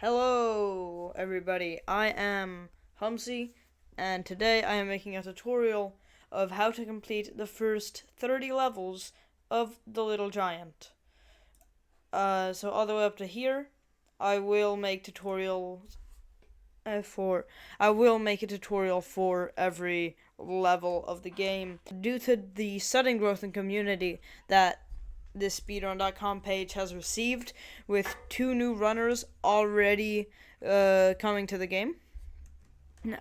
Hello everybody, I am Humsy, and today I am making a tutorial of how to complete the first 30 levels of The Little Giant. So all the way up to here, I will make tutorials I will make a tutorial for every level of the game. Due to the sudden growth in community that this speedrun.com page has received, with 2 new runners already coming to the game,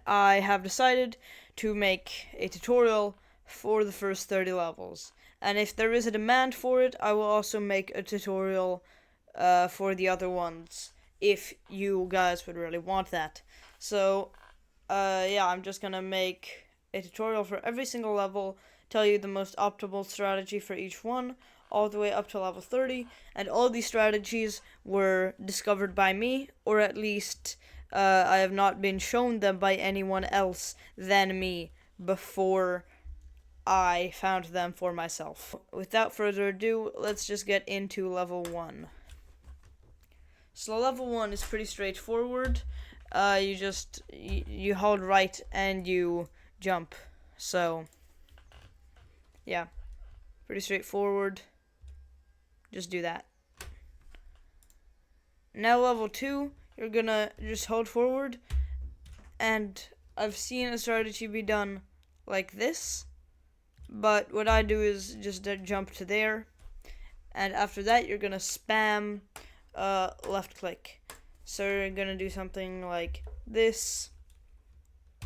I have decided to make a tutorial for the first 30 levels. And if there is a demand for it, I will also make a tutorial for the other ones, if you guys would really want that. So, yeah, I'm just gonna make a tutorial for every single level, tell you the most optimal strategy for each one, all the way up to level 30, and all these strategies were discovered by me, or at least I have not been shown them by anyone else than me before I found them for myself. Without further ado, let's just get into level 1. So level 1 is pretty straightforward. You hold right and you jump. So, yeah, pretty straightforward. Just do that. Now level 2, you're gonna just hold forward, and I've seen a strategy be done like this, but what I do is just jump to there, and after that you're gonna spam left click. So you're gonna do something like this,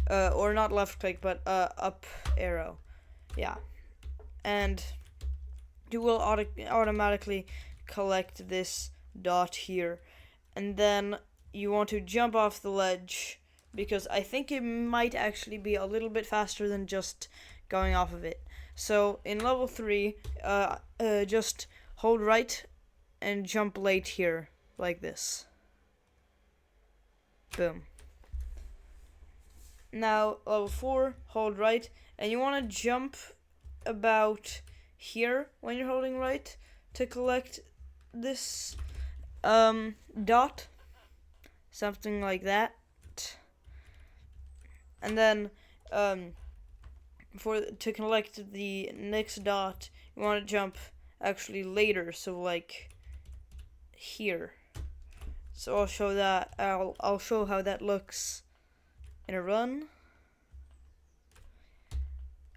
or not left click, but up arrow, yeah, and you will automatically collect this dot here, and then you want to jump off the ledge, because I think it might actually be a little bit faster than just going off of it. So in level 3, just hold right and jump late here, like this. Boom. Now level 4, hold right, and you want to jump about here when you're holding right to collect this dot, something like that. And then to collect the next dot, you want to jump actually later, so like here. So I'll show that. I'll show how that looks in a run.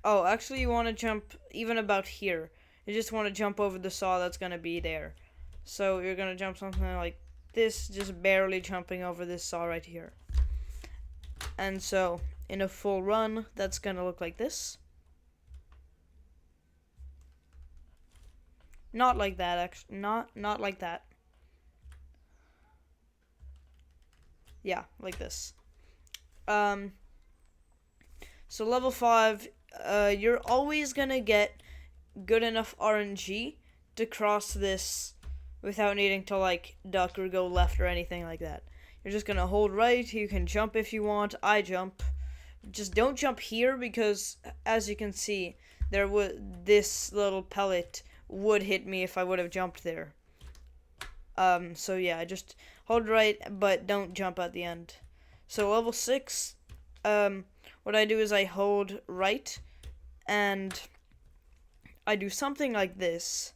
Oh, actually you want to jump even about here. You just want to jump over the saw that's going to be there. So you're going to jump something like this, just barely jumping over this saw right here. And so in a full run, that's going to look like this. Not like that, actually. Not like that. Yeah, like this. So level 5, you're always going to get good enough RNG to cross this without needing to like duck or go left or anything like that. You're just gonna hold right. You can jump if you want. I jump. Just don't jump here, because as you can see, this little pellet would hit me if I would have jumped there. So yeah, just hold right, but don't jump at the end. So level 6, what I do is I hold right, and I do something like this.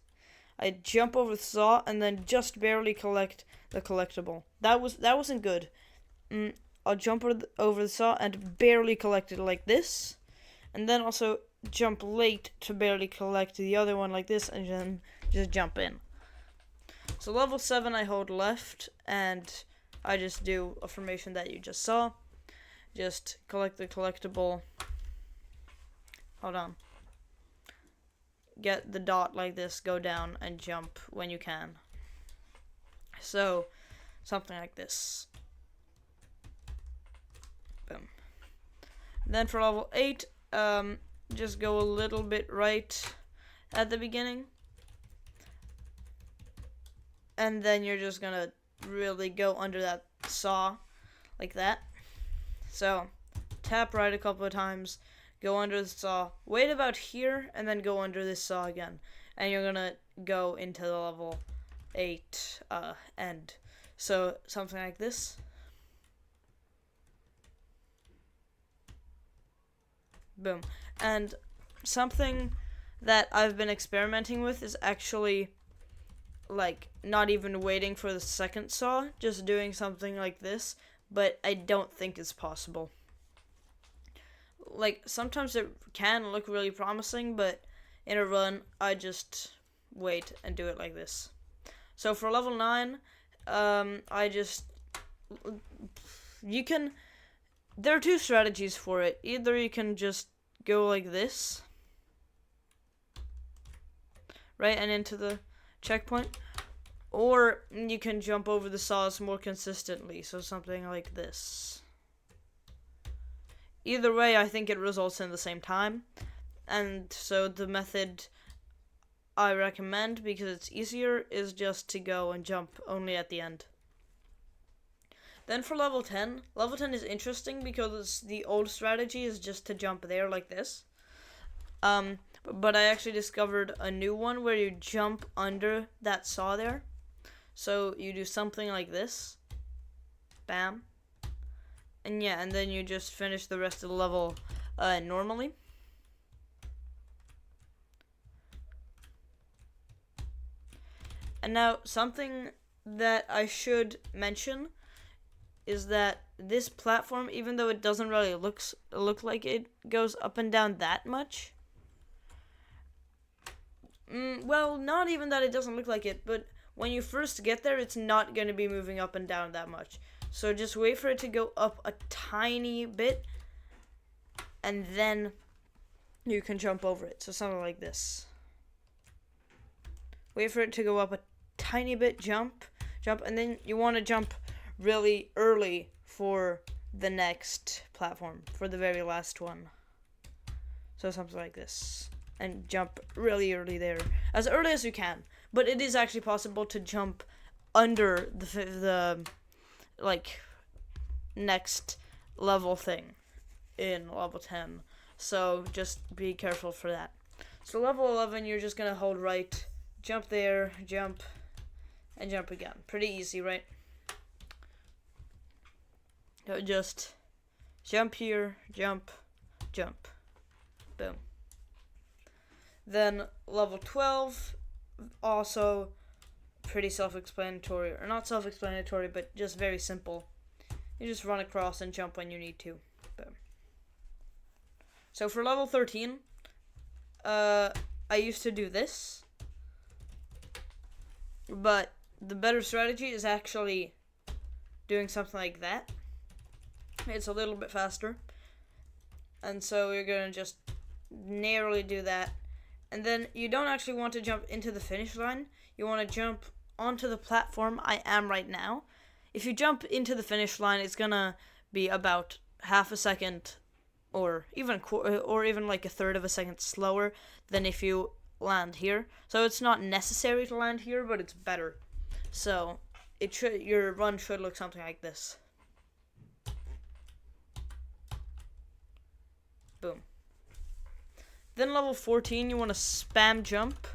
I jump over the saw and then just barely collect the collectible. That wasn't good. I'll jump over the saw and barely collect it like this, and then also jump late to barely collect the other one like this, and then just jump in. So level 7, I hold left, and I just do a formation that you just saw. Just collect the collectible. Hold on. Get the dot like this, go down, and jump when you can. So, something like this. Boom. Then for level 8, just go a little bit right at the beginning. And then you're just gonna really go under that saw, like that. So, tap right a couple of times, go under the saw, wait about here, and then go under this saw again. And you're gonna go into the level 8 end. So something like this. Boom. And something that I've been experimenting with is actually like not even waiting for the second saw, just doing something like this, but I don't think it's possible. Like sometimes it can look really promising, but in a run I just wait and do it like this. So for level 9, there are two strategies for it. Either you can just go like this, right, and into the checkpoint, or you can jump over the saws more consistently, so something like this. Either way, I think it results in the same time, and so the method I recommend, because it's easier, is just to go and jump only at the end. Then for level 10 is interesting because the old strategy is just to jump there like this. But I actually discovered a new one where you jump under that saw there. So you do something like this. Bam. And yeah, and then you just finish the rest of the level normally. And now something that I should mention is that this platform, even though it doesn't really look like it goes up and down that much. Well, not even that it doesn't look like it, but when you first get there, it's not going to be moving up and down that much. So just wait for it to go up a tiny bit, and then you can jump over it. So something like this. Wait for it to go up a tiny bit, jump, and then you want to jump really early for the next platform, for the very last one. So something like this. And jump really early there. As early as you can. But it is actually possible to jump under the like, next level thing in level 10. So just be careful for that. So level 11, you're just going to hold right, jump there, jump, and jump again. Pretty easy, right? So just jump here, jump, jump. Boom. Then level 12, also pretty self-explanatory. Or not self-explanatory, but just very simple. You just run across and jump when you need to. Boom. So for level 13, I used to do this. But the better strategy is actually doing something like that. It's a little bit faster. And so you're going to just narrowly do that. And then you don't actually want to jump into the finish line. You want to jump onto the platform I am right now. If you jump into the finish line, it's going to be about half a second or even like a third of a second slower than if you land here. So it's not necessary to land here, but it's better. So your run should look something like this. Boom. Then level 14, you want to spam jump.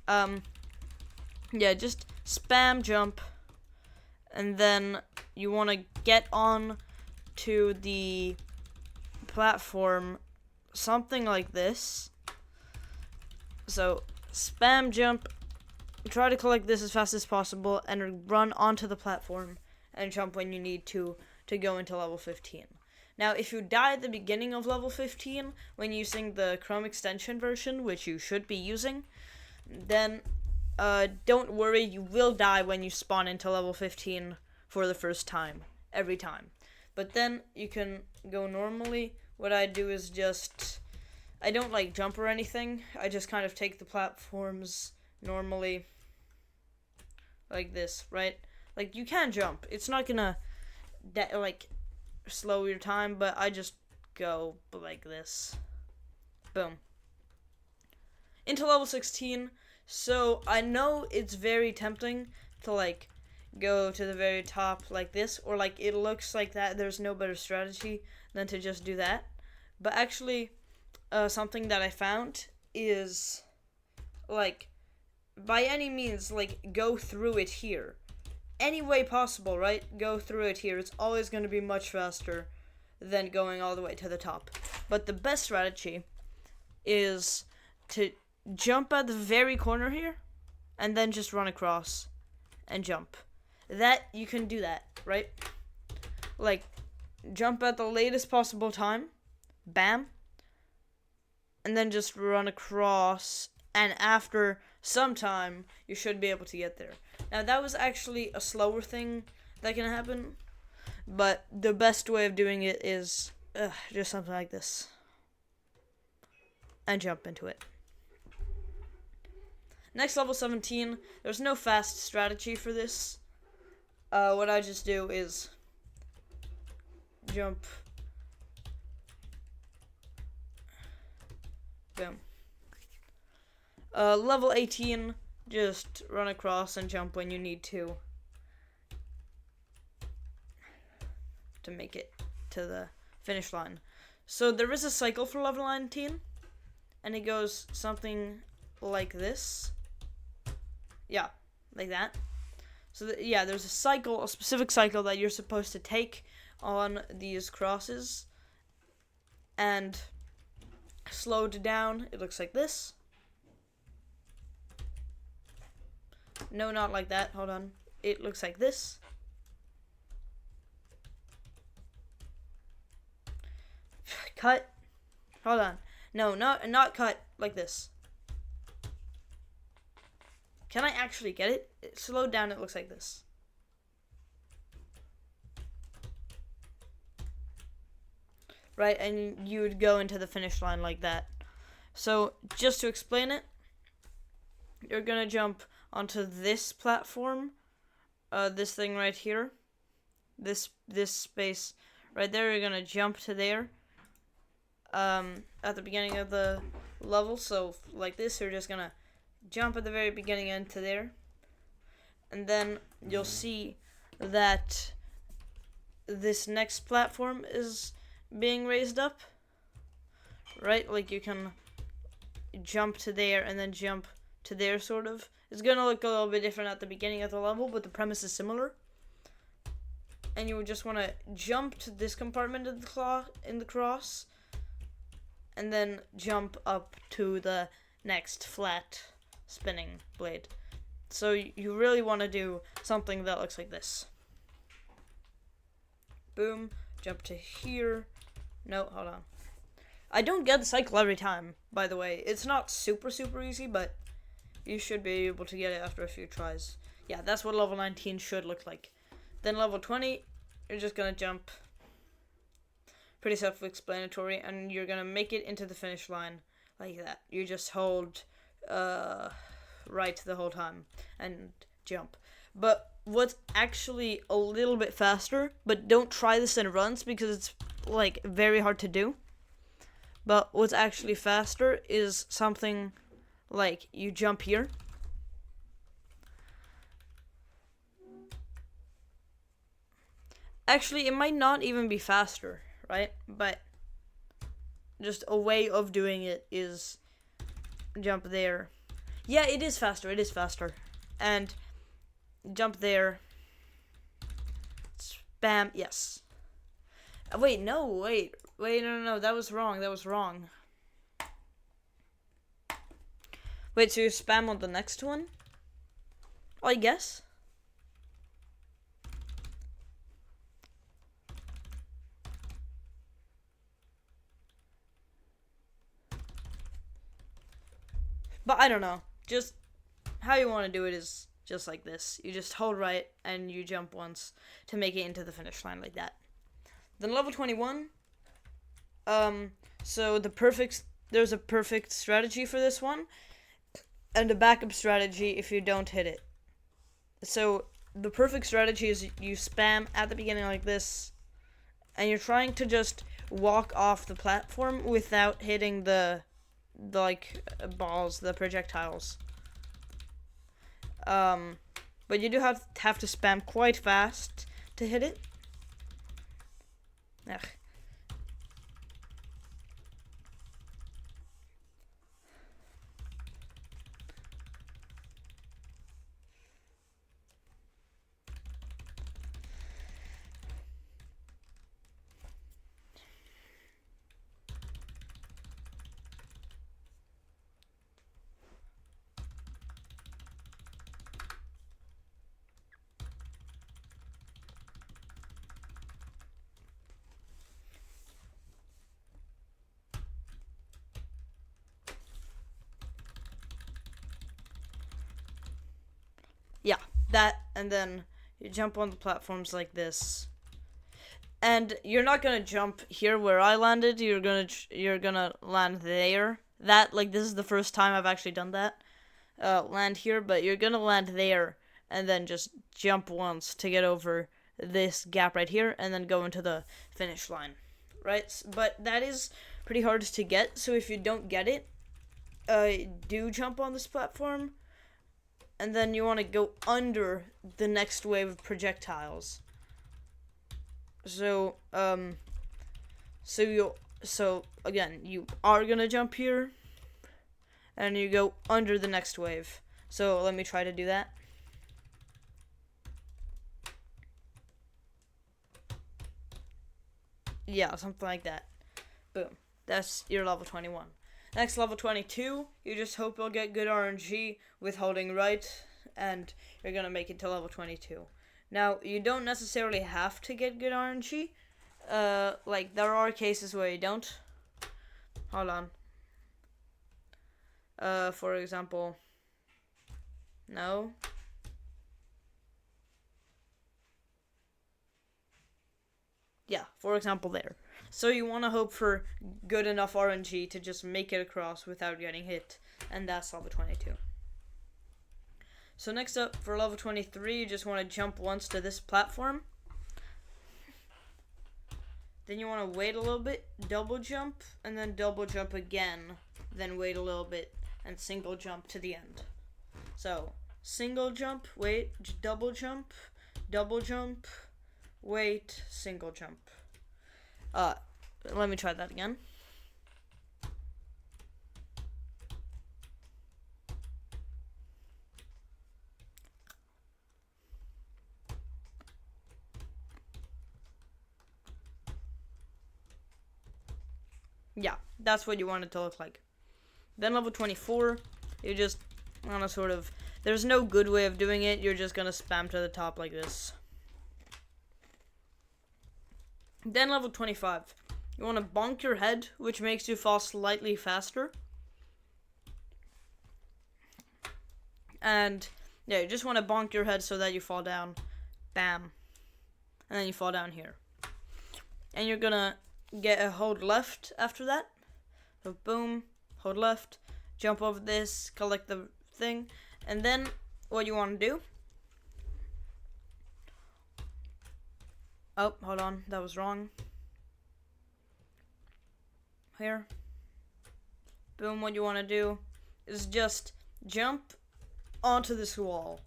Yeah, just spam jump. And then you want to get on to the platform something like this. So spam jump, try to collect this as fast as possible, and run onto the platform and jump when you need to go into level 15. Now, if you die at the beginning of level 15 when using the Chrome extension version, which you should be using, then don't worry, you will die when you spawn into level 15 for the first time, every time. But then you can go normally. What I do is I don't like jump or anything. I just kind of take the platforms normally like this, right? Like, you can jump. It's not gonna slow your time, but I just go like this. Boom. Into level 16. So I know it's very tempting to go to the very top like this, or it looks like that. There's no better strategy than to just do that. But actually, something that I found is by any means, like, go through it here. Any way possible, right? Go through it here. It's always going to be much faster than going all the way to the top. But the best strategy is to jump at the very corner here and then just run across and jump. That, you can do that, right? Like, jump at the latest possible time, bam, and then just run across, and after some time, you should be able to get there. Now, that was actually a slower thing that can happen, but the best way of doing it is just something like this. And jump into it. Next, level 17. There's no fast strategy for this. What I just do is jump. Boom. Level 18. Just run across and jump when you need to make it to the finish line. So there is a cycle for level 19, and it goes something like this. Yeah, like that. So there's a cycle, a specific cycle that you're supposed to take on these crosses, and slowed down, it looks like this. No, not like that. Hold on. It looks like this. Cut. Hold on. No, not cut. Like this. Can I actually get it? It slowed down. It looks like this. Right, and you would go into the finish line like that. So, just to explain it, you're gonna jump onto this platform, this thing right here, this space right there. You're gonna jump to there, at the beginning of the level. So like this, you're just gonna jump at the very beginning end to there, and then you'll see that this next platform is being raised up, right? Like you can jump to there and then jump to there, sort of. It's gonna look a little bit different at the beginning of the level, but the premise is similar. And you would just want to jump to this compartment of in the cross, and then jump up to the next flat spinning blade. So you really want to do something that looks like this. Boom, jump to here. No, hold on. I don't get the cycle every time, by the way. It's not super easy, but you should be able to get it after a few tries. Yeah, that's what level 19 should look like. Then level 20, you're just going to jump. Pretty self-explanatory, and you're going to make it into the finish line like that. You just hold right the whole time and jump. But what's actually a little bit faster, but don't try this in runs because it's like very hard to do. But what's actually faster is something like you jump here. Actually, it might not even be faster, right? But just a way of doing it is jump there. Yeah, it is faster. It is faster. And jump there. Spam. Yes. Wait, no. Wait, no. That was wrong. Wait, so you spam on the next one? I guess. But I don't know. Just how you want to do it is just like this. You just hold right and you jump once to make it into the finish line like that. Then level 21. So there's a perfect strategy for this one, and a backup strategy if you don't hit it. So the perfect strategy is you spam at the beginning like this, and you're trying to just walk off the platform without hitting the balls, the projectiles. But you do have to spam quite fast to hit it. Ugh. that, and then you jump on the platforms like this. And you're not gonna jump here where I landed. You're gonna land there. This is the first time I've actually done that. Land here, but you're gonna land there, and then just jump once to get over this gap right here, and then go into the finish line, right? But that is pretty hard to get. So if you don't get it, do jump on this platform, and then you want to go under the next wave of projectiles. So again, you are gonna jump here, and you go under the next wave. So let me try to do that. Yeah, something like that. Boom. That's your level 21. Next, level 22, you just hope you'll get good RNG with holding right, and you're gonna make it to level 22. Now, you don't necessarily have to get good RNG. There are cases where you don't. Hold on. For example, no. Yeah, for example there. So you want to hope for good enough RNG to just make it across without getting hit, and that's level 22. So next up, for level 23, you just want to jump once to this platform. Then you want to wait a little bit, double jump, and then double jump again. Then wait a little bit, and single jump to the end. So, single jump, wait, double jump, wait, single jump. Let me try that again. Yeah, that's what you want it to look like. Then level 24, you just want to there's no good way of doing it, you're just going to spam to the top like this. Then level 25, you want to bonk your head, which makes you fall slightly faster. And yeah, you just want to bonk your head so that you fall down. Bam. And then you fall down here. And you're going to get a hold left after that. So boom, hold left, jump over this, collect the thing, and then what you want to do. Oh, hold on, that was wrong. Here. Boom, what you want to do is just jump onto this wall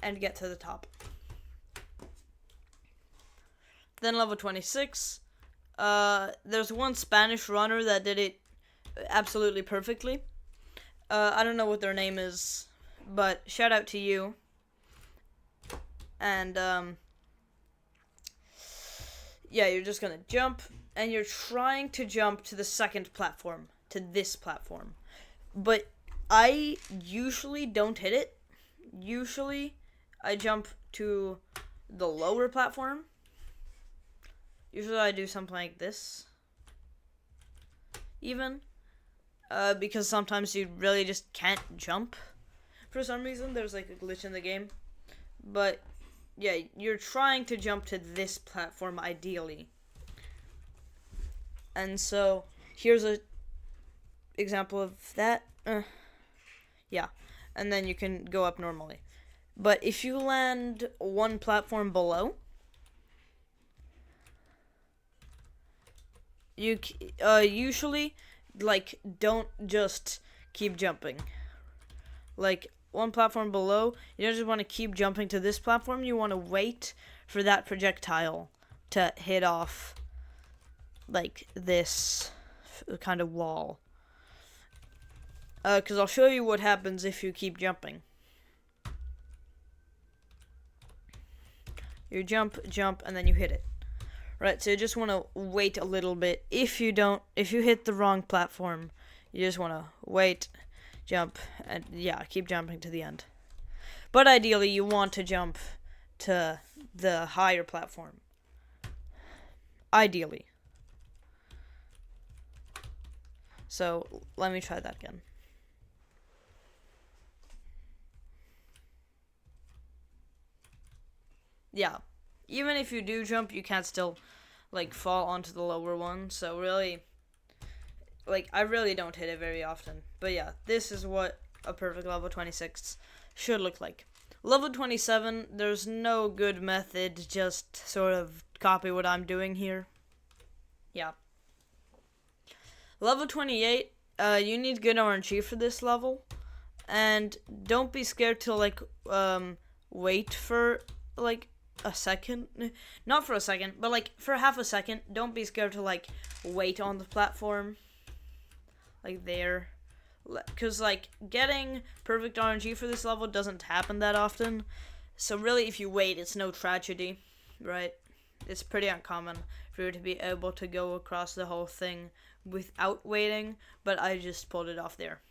and get to the top. Then level 26. There's one Spanish runner that did it absolutely perfectly. I don't know what their name is, but shout out to you. And, yeah, you're just gonna jump, and you're trying to jump to the second platform, to this platform. But I usually don't hit it. Usually, I jump to the lower platform. Usually I do something like this. Even. Because sometimes you really just can't jump. For some reason, there's like a glitch in the game. But, yeah, you're trying to jump to this platform ideally. And so, here's a example of that. Yeah. And then you can go up normally. But if you land one platform below, you usually, don't just keep jumping. One platform below, you don't just want to keep jumping to this platform, you want to wait for that projectile to hit off, this kind of wall. Because I'll show you what happens if you keep jumping. You jump, and then you hit it. Right, so you just want to wait a little bit. If you hit the wrong platform, you just want to wait, jump, and yeah, keep jumping to the end. But ideally, you want to jump to the higher platform. Ideally. So, let me try that again. yeah, even if you do jump, you can't still like fall onto the lower one. So really, like, I really don't hit it very often. But yeah, this is what a perfect level 26 should look like. Level 27, there's no good method, just sort of copy what I'm doing here. Yeah. Level 28, you need good RNG for this level. And don't be scared to, like, wait for, like, a second. Not for a second, but, like, for half a second. Don't be scared to, like, wait on the platform. Like, there. Because, like, getting perfect RNG for this level doesn't happen that often. So, really, if you wait, it's no tragedy, right? It's pretty uncommon for you to be able to go across the whole thing without waiting, but I just pulled it off there.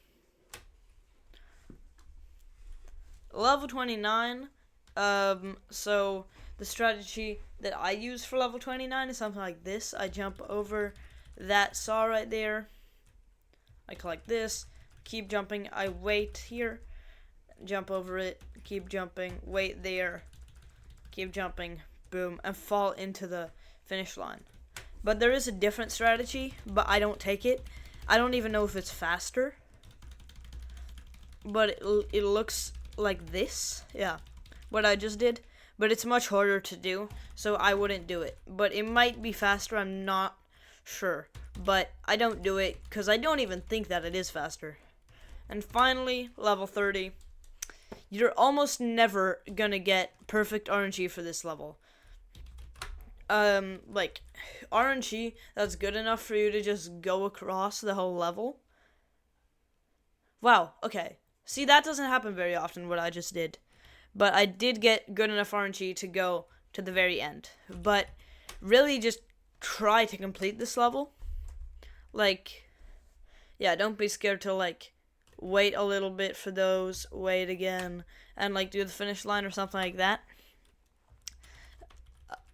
Level 29, so the strategy that I use for level 29 is something like this. I jump over that saw right there. I collect this, keep jumping, I wait here, jump over it, keep jumping, wait there, keep jumping, boom, and fall into the finish line. But there is a different strategy, but I don't take it. I don't even know if it's faster, but it looks like this, yeah, what I just did, but it's much harder to do, so I wouldn't do it. But it might be faster, I'm not sure, but I don't do it because I don't even think that it is faster. And finally, level 30. You're almost never gonna get perfect RNG for this level. Like, RNG that's good enough for you to just go across the whole level. Wow, okay. See, that doesn't happen very often, what I just did. But I did get good enough RNG to go to the very end. But really just try to complete this level. Like, yeah, don't be scared to, like, wait a little bit for those, wait again, and, like, do the finish line or something like that.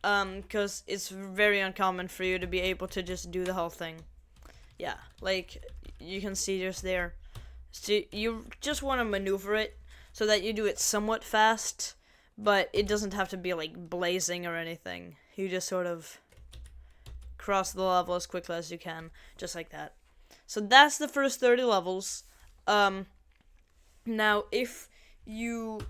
Because it's very uncommon for you to be able to just do the whole thing. Yeah, like, you can see just there. So you just want to maneuver it so that you do it somewhat fast, but it doesn't have to be, like, blazing or anything. You just sort of cross the level as quickly as you can, just like that. So that's the first 30 levels. Now, if you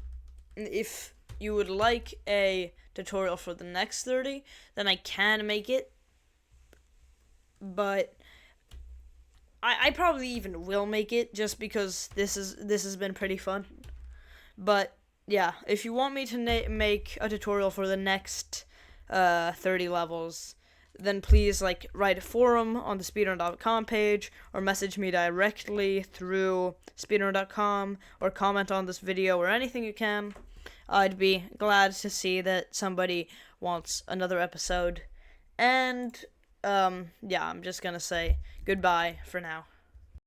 would like a tutorial for the next 30, then I can make it, but I probably even will make it just because this has been pretty fun. But yeah, if you want me to make a tutorial for the next 30 levels, then please, like, write a forum on the speedrun.com page, or message me directly through speedrun.com, or comment on this video, or anything you can. I'd be glad to see that somebody wants another episode. And yeah, I'm just gonna say goodbye for now.